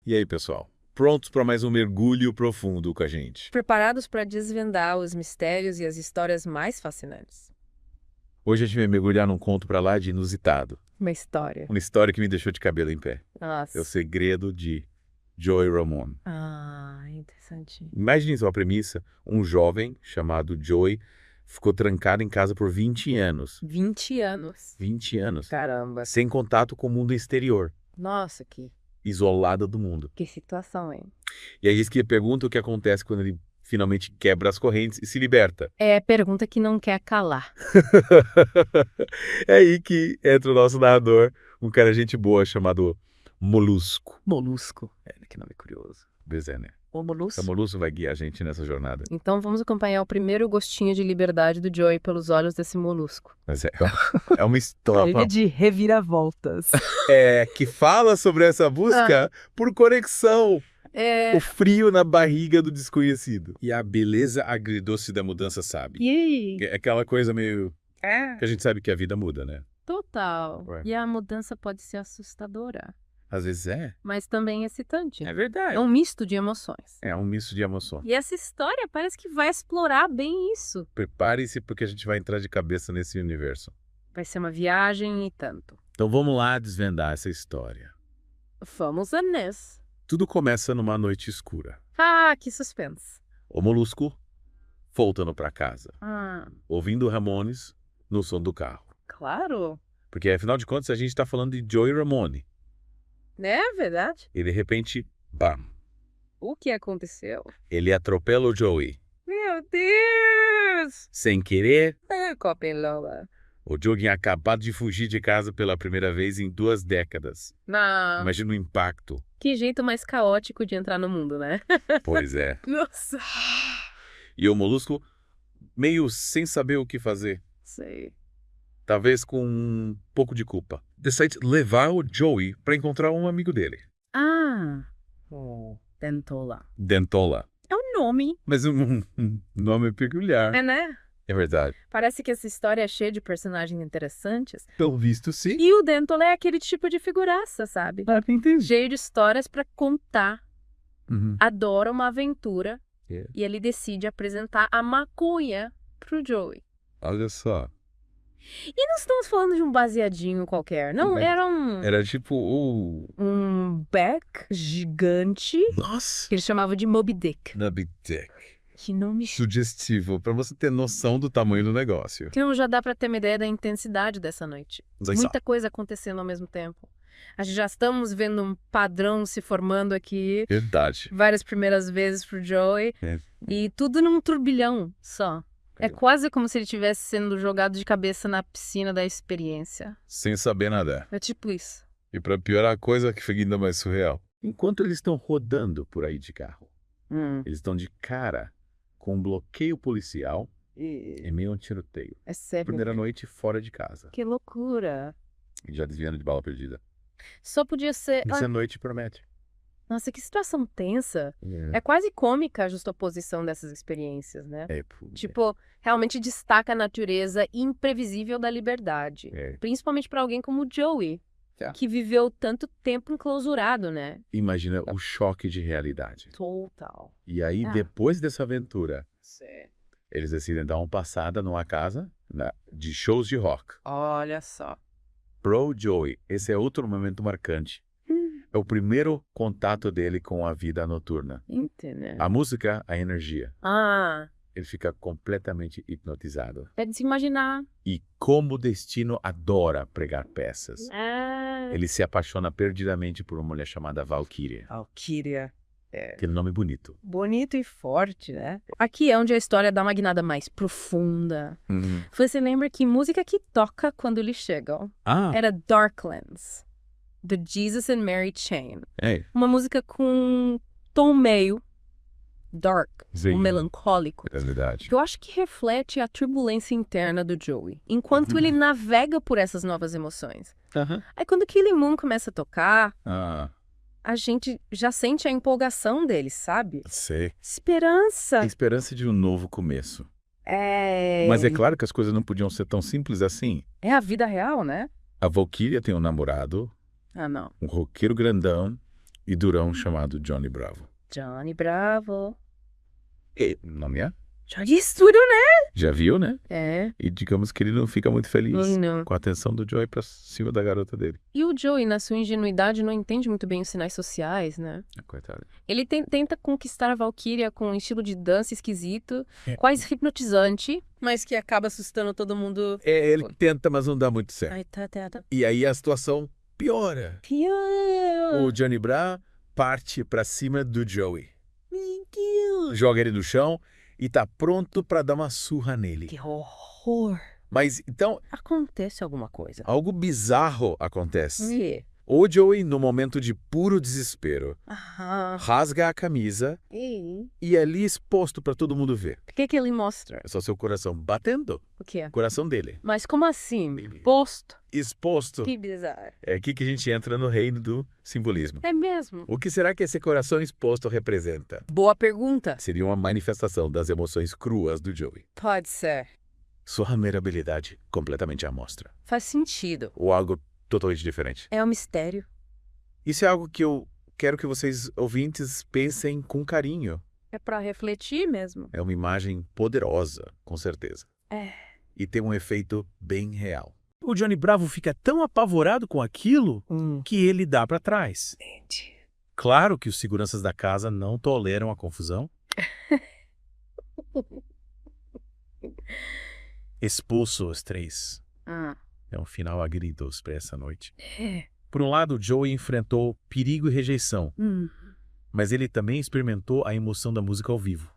E aí, pessoal? Prontos para mais um mergulho profundo com a gente? Preparados para desvendar os mistérios e as histórias mais fascinantes. Hoje a gente vai mergulhar num conto para lá de inusitado. Uma história. Uma história que me deixou de cabelo em pé. Nossa. É o segredo de Joey Ramone. Interessante. Imagine só a premissa. Um jovem chamado Joey ficou trancado em casa por 20 anos. 20 anos. 20 anos. Caramba. Sem contato com o mundo exterior. Nossa, que Isolado do mundo. situação, hein? E aí diz que pergunta o que acontece quando ele finalmente quebra as correntes e se liberta. É pergunta que não quer calar. É aí que entra o nosso narrador, um cara gente boa chamado Molusco. Molusco. Que nome curioso. Bezé, né? O molusco. O Molusco vai guiar a gente nessa jornada. Então vamos acompanhar o primeiro gostinho de liberdade do Joey pelos olhos desse molusco. Mas é uma história Ele de reviravoltas. que fala sobre essa busca por conexão. O frio na barriga do desconhecido. E a beleza agridoce da mudança, sabe? E aí? É aquela coisa meio... que a gente sabe que a vida muda, né? Total. Ué. E a mudança pode ser assustadora, Às vezes é. mas também excitante. É verdade. É um misto de emoções. É um misto de emoção. E essa história parece que vai explorar bem isso. Prepare-se porque a gente vai entrar de cabeça nesse universo. Vai ser uma viagem e tanto. Então vamos lá desvendar essa história. Vamos a Ness. Tudo começa numa noite escura. Ah, que suspense. O Molusco voltando para casa, Ah, ouvindo Ramones no som do carro. claro. Porque afinal de contas a gente está falando de Joey Ramone. Né, verdade? E de repente, bam, O que aconteceu? ele atropela o Joey. Meu Deus! Sem querer, Copelola. o Joey tinha acabado de fugir de casa pela primeira vez em 2 décadas. Não. Imagina o impacto. Que jeito mais caótico de entrar no mundo, né? Pois é. Nossa. E o Molusco meio sem saber o que fazer. Sei. Talvez com um pouco de culpa. Decide levar o Joey para encontrar um amigo dele. Ah. Dentola. Dentola. É um nome. Mas um nome peculiar. É, né? É verdade. Parece que essa história é cheia de personagens interessantes. Pelo visto, sim. E o Dentola é aquele tipo de figuraça, sabe? Entendi. Cheio de histórias pra contar. Uhum. Adora uma aventura. É. E ele decide apresentar a maconha pro Joey. Olha só. E não estamos falando de um baseadinho qualquer. Não, Mas era um... Era tipo um beck gigante Nossa! que ele chamava de Moby Dick. Moby Dick. Que nome Sugestivo, para você ter noção do tamanho do negócio. que não já dá pra ter uma ideia da intensidade dessa noite. Mas Muita coisa acontecendo ao mesmo tempo. A gente já estamos vendo um padrão se formando aqui. Verdade. Várias primeiras vezes pro Joey. É. E tudo num turbilhão só. É quase como se ele estivesse sendo jogado de cabeça na piscina da experiência. Sem saber nadar. É tipo isso. E para piorar a coisa, que fica ainda mais surreal. Enquanto eles estão rodando por aí de carro, eles estão de cara com um bloqueio policial e meio a um tiroteio. É sério. Primeira noite fora de casa. Que loucura. E já desviando de bala perdida. Só podia ser... Essa noite promete. Nossa, que situação tensa. É quase cômica a justaposição dessas experiências, né? Tipo, realmente destaca a natureza imprevisível da liberdade. Principalmente pra alguém como o Joey, que viveu tanto tempo enclausurado, né? Imagina o choque de realidade. Total. E aí, depois dessa aventura, eles decidem dar uma passada numa casa de shows de rock. Olha só. Pro Joey, esse é outro momento marcante. É o primeiro contato dele com a vida noturna. Entendeu? A música, a energia. Ah, Ele fica completamente hipnotizado. é de se imaginar. E como o destino adora pregar peças. Ah, Ele se apaixona perdidamente por uma mulher chamada Valkyria. Valkyria. Aquele nome bonito. Bonito e forte, né? Aqui é onde a história dá uma guinada mais profunda. Você lembra que música que toca quando eles chegam? Era Darklands, do Jesus and Mary Chain. Uma música com um tom meio dark, um melancólico. É verdade. Que eu acho que reflete a turbulência interna do Joey, enquanto ele navega por essas novas emoções. Aí quando Killing Moon começa a tocar, a gente já sente a empolgação dele, sabe? Sei. Esperança. A esperança de um novo começo. É... Mas é claro que as coisas não podiam ser tão simples assim. É a vida real, né? A Valkyria tem um namorado, Ah, não. um roqueiro grandão, e durão chamado Johnny Bravo. Johnny Bravo. E, não é? Já disse tudo, né? Já viu, né? É. E digamos que ele não fica muito feliz Não. com a atenção do Joey pra cima da garota dele. E o Joey, na sua ingenuidade, não entende muito bem os sinais sociais, né? Coitado. Ele tenta conquistar a Valkyria com um estilo de dança esquisito, quase hipnotizante, mas que acaba assustando todo mundo. Ele tenta, mas não dá muito certo. Ai, tá. E aí a situação piora. O Johnny Bravo parte pra cima do Joey. Joga ele no chão e tá pronto pra dar uma surra nele. Que horror. Mas então... acontece alguma coisa. Algo bizarro acontece. E? O Joey, no momento de puro desespero, Aham. rasga a camisa e é ali exposto pra todo mundo ver. O que ele mostra? É só seu coração batendo. O quê? O coração dele. Mas como assim? Posto? Exposto. Que bizarro. É aqui que a gente entra no reino do simbolismo. É mesmo? O que será que esse coração exposto representa? Boa pergunta. Seria uma manifestação das emoções cruas do Joey. Pode ser. Sua vulnerabilidade completamente à mostra. Faz sentido. Ou algo totalmente diferente. É um mistério. Isso é algo que eu quero que vocês, ouvintes, pensem com carinho. É pra refletir mesmo. É uma imagem poderosa, com certeza. É. E tem um efeito bem real. O Johnny Bravo fica tão apavorado com aquilo que ele dá pra trás. Entendi. Claro que os seguranças da casa não toleram a confusão. Expulso os três. É um final a gritos para essa noite. Por um lado, Joey enfrentou perigo e rejeição. Mas ele também experimentou a emoção da música ao vivo.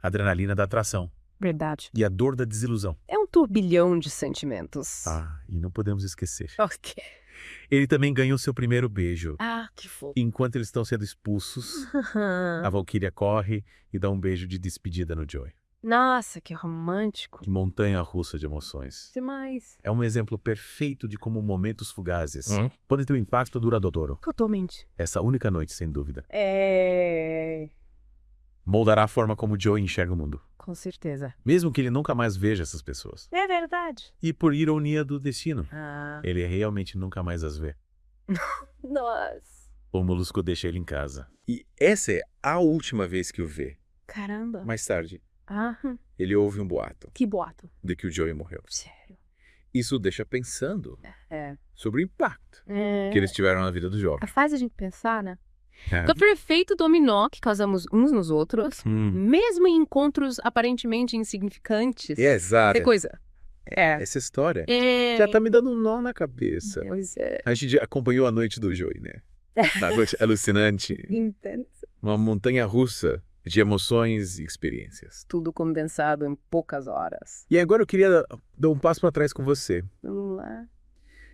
A adrenalina da atração. Verdade. E a dor da desilusão. É um turbilhão de sentimentos. E não podemos esquecer. Ok. Ele também ganhou seu primeiro beijo. Que fofo. Enquanto eles estão sendo expulsos, a Valkyria corre e dá um beijo de despedida no Joey. Nossa, que romântico. Que montanha-russa de emoções. Demais. É um exemplo perfeito de como momentos fugazes podem ter um impacto duradouro. Totalmente. Essa única noite, sem dúvida. Moldará a forma como Joey enxerga o mundo. Com certeza. Mesmo que ele nunca mais veja essas pessoas. É verdade. E por ironia do destino, ele realmente nunca mais as vê. Nossa. O Molusco deixa ele em casa. E essa é a última vez que o vê. Caramba. Mais tarde, ele ouve um boato. Que boato? De que o Joey morreu. Sério. Isso deixa pensando sobre o impacto que eles tiveram na vida do jovem. Faz a gente pensar, né? Do perfeito dominó que causamos uns nos outros, mesmo em encontros aparentemente insignificantes. Exato. Que coisa. Essa história já tá me dando um nó na cabeça. Pois é. A gente acompanhou a noite do Joey, né? Uma noite alucinante. Intensa. Uma montanha-russa de emoções e experiências. Tudo condensado em poucas horas. E agora eu queria dar um passo para trás com você. Vamos lá.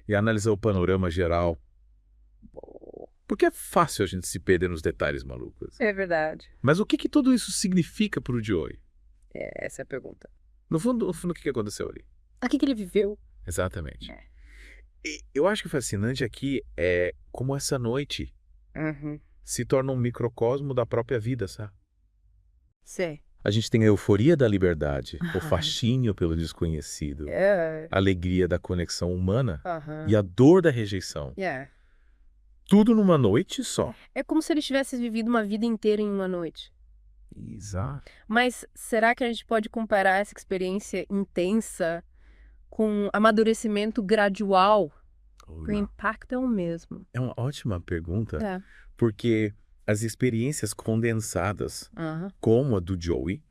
E analisar o panorama geral. Porque é fácil a gente se perder nos detalhes malucos. É verdade. Mas o que tudo isso significa pro Joey? Essa é a pergunta. No fundo, o que aconteceu ali? O que ele viveu? Exatamente. E eu acho que o fascinante aqui é como essa noite se torna um microcosmo da própria vida, sabe? Sei. A gente tem a euforia da liberdade, o fascínio pelo desconhecido, a alegria da conexão humana e a dor da rejeição. Tudo numa noite só. É como se ele tivesse vivido uma vida inteira em uma noite. Exato. Mas será que a gente pode comparar essa experiência intensa com amadurecimento gradual? O impacto é o mesmo. É uma ótima pergunta, porque as experiências condensadas, como a do Joey,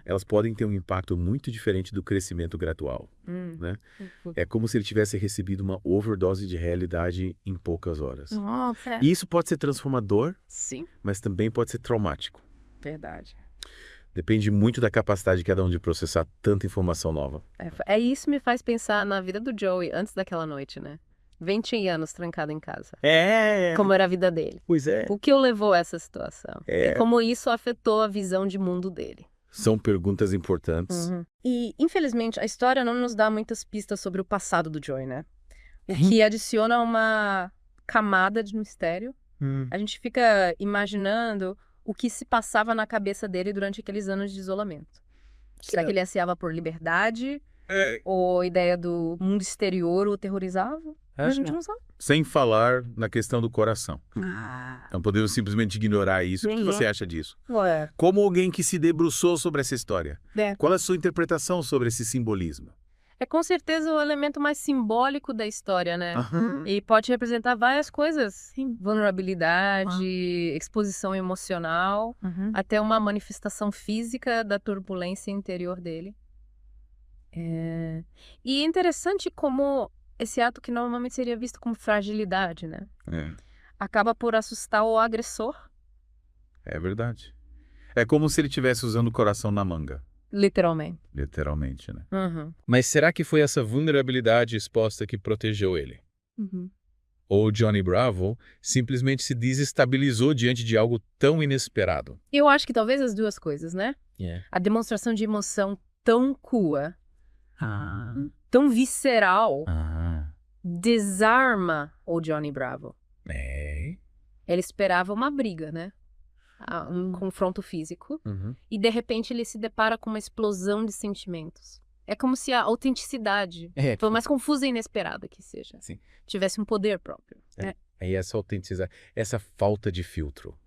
elas podem ter um impacto muito diferente do crescimento gradual. Né? É como se ele tivesse recebido uma overdose de realidade em poucas horas. E isso pode ser transformador, mas também pode ser traumático. Verdade. Depende muito da capacidade de cada um de processar tanta informação nova. Isso me faz pensar na vida do Joey antes daquela noite, né? 20 anos trancado em casa. Como era a vida dele. Pois é. O que o levou a essa situação? E como isso afetou a visão de mundo dele. São perguntas importantes. E, infelizmente, a história não nos dá muitas pistas sobre o passado do Joey, né? O que adiciona uma camada de mistério. A gente fica imaginando o que se passava na cabeça dele durante aqueles anos de isolamento. Será que ele ansiava por liberdade? Ou a ideia do mundo exterior o terrorizava? A gente não sabe. Sem falar na questão do coração. Não podemos simplesmente ignorar isso. O que você acha disso? Como alguém que se debruçou sobre essa história, qual é a sua interpretação sobre esse simbolismo? É com certeza o elemento mais simbólico da história, né? E pode representar várias coisas. Sim. Vulnerabilidade, exposição emocional, até uma manifestação física da turbulência interior dele. E é interessante como esse ato que normalmente seria visto como fragilidade, né? Acaba por assustar o agressor. É verdade. É como se ele estivesse usando o coração na manga. Literalmente. Literalmente, né? Mas será que foi essa vulnerabilidade exposta que protegeu ele? Ou Johnny Bravo simplesmente se desestabilizou diante de algo tão inesperado? Eu acho que talvez as duas coisas, né? A demonstração de emoção tão crua, tão visceral, desarma o Johnny Bravo. Ele esperava uma briga, né? Um confronto físico. E de repente ele se depara com uma explosão de sentimentos. É como se a autenticidade, por mais confusa e inesperada que seja, tivesse um poder próprio. E essa autenticidade, essa falta de filtro,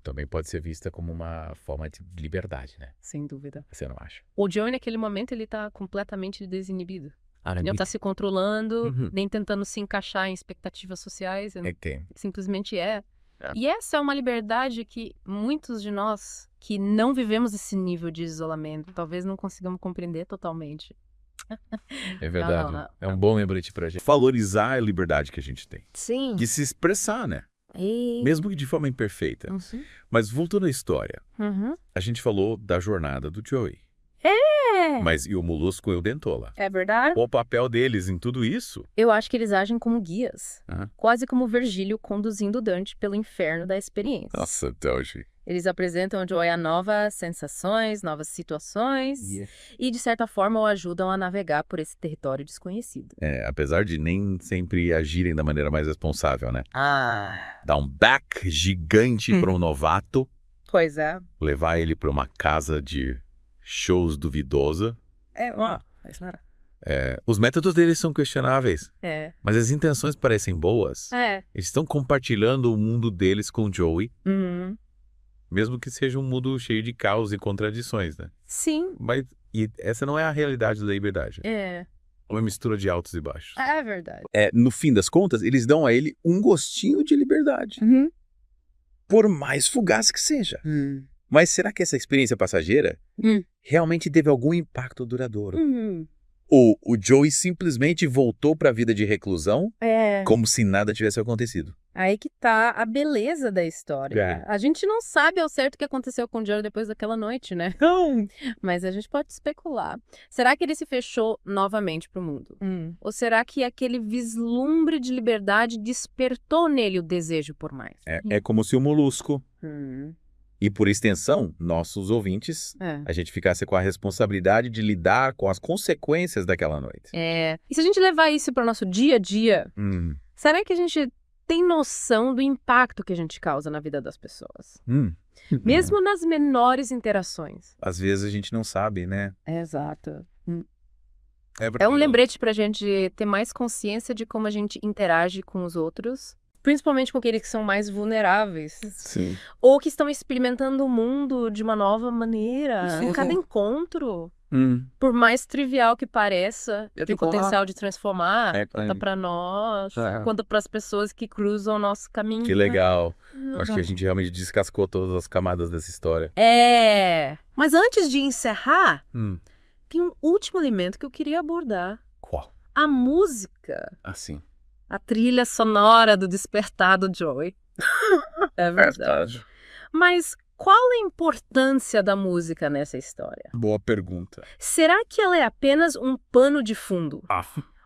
também pode ser vista como uma forma de liberdade, né? Sem dúvida. Você não acha? O Joey, naquele momento, ele tá completamente desinibido. Ele não tá se controlando, nem tentando se encaixar em expectativas sociais. Simplesmente é. E essa é uma liberdade que muitos de nós que não vivemos esse nível de isolamento, talvez não consigamos compreender totalmente. É verdade. É um bom lembrete pra gente. Valorizar a liberdade que a gente tem. Sim. De se expressar, né? Mesmo que de forma imperfeita. Mas voltando à história, a gente falou da jornada do Joey. Mas e o Molusco e o Dentola? É verdade. Qual o papel deles em tudo isso? Eu acho que eles agem como guias. Quase como Virgílio conduzindo Dante pelo inferno da experiência. Nossa, Dante. Eles apresentam ao Joey a novas sensações, novas situações. E, de certa forma, o ajudam a navegar por esse território desconhecido. Apesar de nem sempre agirem da maneira mais responsável, né? Dar um back gigante para um novato. Pois é. Levar ele para uma casa de shows duvidosa. Os métodos deles são questionáveis. Mas as intenções parecem boas. Eles estão compartilhando o mundo deles com o Joey. Mesmo que seja um mundo cheio de caos e contradições, né? Sim. Mas essa não é a realidade da liberdade. É uma mistura de altos e baixos. É verdade. No fim das contas, eles dão a ele um gostinho de liberdade. Por mais fugaz que seja. Mas será que essa experiência passageira realmente teve algum impacto duradouro? Ou o Joey simplesmente voltou para a vida de reclusão como se nada tivesse acontecido? Aí que tá a beleza da história. A gente não sabe ao certo o que aconteceu com o Joey depois daquela noite, né? Não! Mas a gente pode especular. Será que ele se fechou novamente pro mundo? Ou será que aquele vislumbre de liberdade despertou nele o desejo por mais? É como se o Molusco... E, por extensão, nossos ouvintes, a gente ficasse com a responsabilidade de lidar com as consequências daquela noite. E se a gente levar isso para o nosso dia a dia, será que a gente tem noção do impacto que a gente causa na vida das pessoas? Mesmo nas menores interações. Às vezes a gente não sabe, né? Exato. É um lembrete para a gente ter mais consciência de como a gente interage com os outros. Principalmente com aqueles que são mais vulneráveis. Sim. Ou que estão experimentando o mundo de uma nova maneira. Em cada encontro. Por mais trivial que pareça, tem potencial de transformar. Tanto para nós, quanto para as pessoas que cruzam o nosso caminho. Que legal. Acho que a gente realmente descascou todas as camadas dessa história. Mas antes de encerrar, tem um último elemento que eu queria abordar. Qual? A música. Assim. A trilha sonora do despertar do Joey. É verdade. Mas qual a importância da música nessa história? Boa pergunta. Será que ela é apenas um pano de fundo?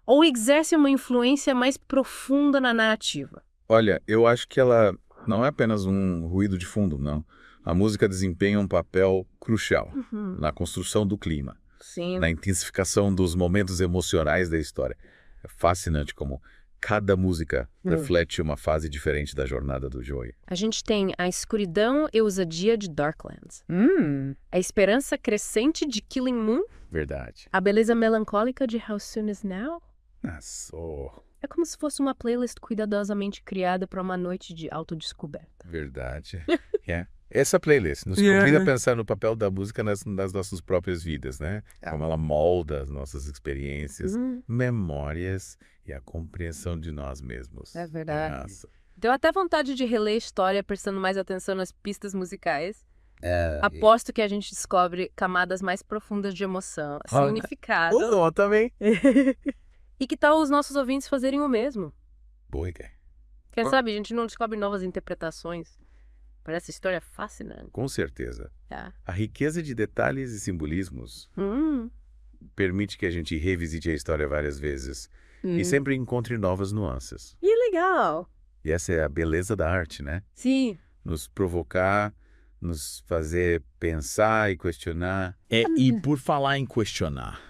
Ou exerce uma influência mais profunda na narrativa? Olha, eu acho que ela não é apenas um ruído de fundo, não. A música desempenha um papel crucial na construção do clima. Sim. Na intensificação dos momentos emocionais da história. É fascinante como... Cada música reflete uma fase diferente da jornada do Joey. A gente tem a escuridão e ousadia de Darklands. A esperança crescente de Killing Moon. Verdade. A beleza melancólica de How Soon Is Now. É como se fosse uma playlist cuidadosamente criada para uma noite de autodescoberta. Verdade. Essa playlist nos convida a pensar no papel da música nas nossas próprias vidas, né? Como ela molda as nossas experiências, memórias e a compreensão de nós mesmos. É verdade. Nossa. Deu até vontade de reler a história prestando mais atenção nas pistas musicais. Aposto que a gente descobre camadas mais profundas de emoção, significado. Também. E que tal os nossos ouvintes fazerem o mesmo? Boa ideia. Quem sabe a gente não descobre novas interpretações. Parece história fascinante. Com certeza. A riqueza de detalhes e simbolismos permite que a gente revisite a história várias vezes e sempre encontre novas nuances. E legal! E essa é a beleza da arte, né? Sim. Nos provocar, nos fazer pensar e questionar. E por falar em questionar,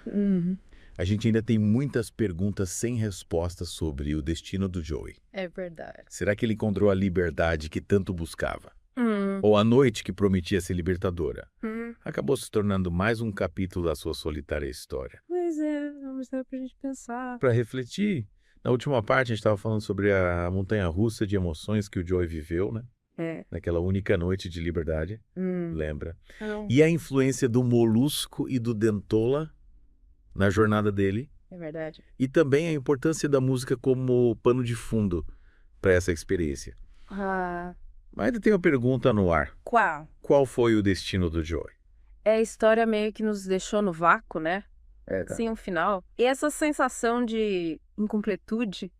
a gente ainda tem muitas perguntas sem respostas sobre o destino do Joey. É verdade. Será que ele encontrou a liberdade que tanto buscava? Ou a noite que prometia ser libertadora? Acabou se tornando mais um capítulo da sua solitária história. Pois é, vamos dar pra gente pensar. Para refletir. Na última parte a gente estava falando sobre a montanha-russa de emoções que o Joey viveu, né? Naquela única noite de liberdade, lembra? E a influência do molusco e do dentola na jornada dele. É verdade. E também a importância da música como pano de fundo para essa experiência. Mas ainda tem uma pergunta no ar. Qual? Qual foi o destino do Joey? A história meio que nos deixou no vácuo, né? Sem um final. E essa sensação de incompletude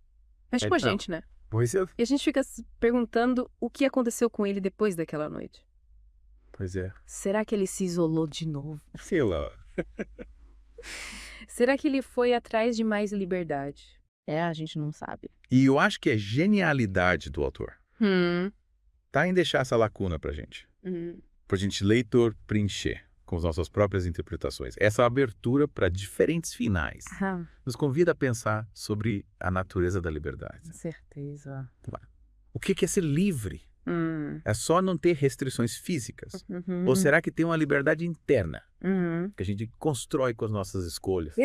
mexe com a gente, né? Pois é. E a gente fica se perguntando o que aconteceu com ele depois daquela noite. Pois é. Será que ele se isolou de novo? Sei lá. Será que ele foi atrás de mais liberdade? A gente não sabe. E eu acho que é genialidade do autor. Tá em deixar essa lacuna pra gente. Pra gente, leitor, preencher com as nossas próprias interpretações. Essa abertura para diferentes finais nos convida a pensar sobre a natureza da liberdade. Com certeza. O que é ser livre? É só não ter restrições físicas? Ou será que tem uma liberdade interna que a gente constrói com as nossas escolhas,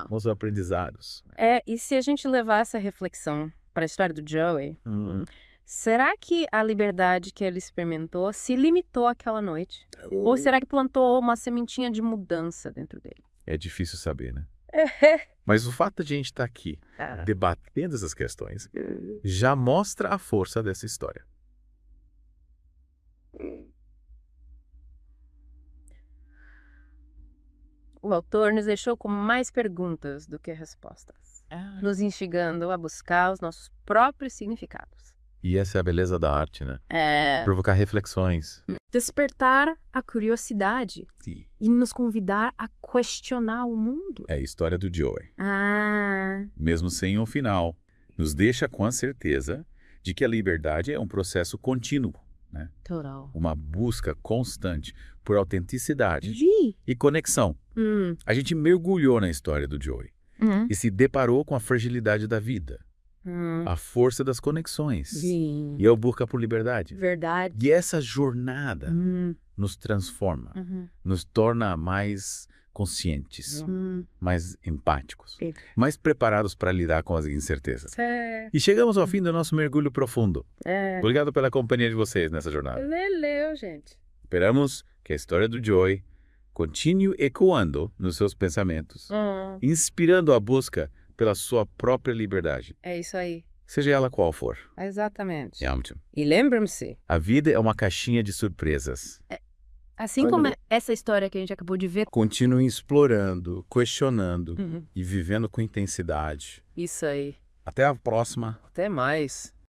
com os aprendizados? E se a gente levar essa reflexão para a história do Joey, será que a liberdade que ele experimentou se limitou àquela noite? Ou será que plantou uma sementinha de mudança dentro dele? É difícil saber, né? Mas o fato de a gente estar aqui debatendo essas questões já mostra a força dessa história. O autor nos deixou com mais perguntas do que respostas, nos instigando a buscar os nossos próprios significados. E essa é a beleza da arte, né? Provocar reflexões. Despertar a curiosidade. Sim. E nos convidar a questionar o mundo. É a história do Joey. Mesmo sem um final, nos deixa com a certeza de que a liberdade é um processo contínuo, né? Total. Uma busca constante por autenticidade e conexão. A gente mergulhou na história do Joey e se deparou com a fragilidade da vida. A força das conexões e a busca por liberdade. Verdade. E essa jornada nos transforma, nos torna mais conscientes, mais empáticos, mais preparados para lidar com as incertezas. E chegamos ao fim do nosso mergulho profundo. Obrigado pela companhia de vocês nessa jornada. Valeu, gente. Esperamos que a história do Joey continue ecoando nos seus pensamentos, inspirando a busca pela sua própria liberdade. É isso aí. Seja ela qual for. Exatamente. Yamcha. E lembrem-se, a vida é uma caixinha de surpresas. Assim como essa história que a gente acabou de ver. Continue explorando, questionando e vivendo com intensidade. Isso aí. Até a próxima. Até mais.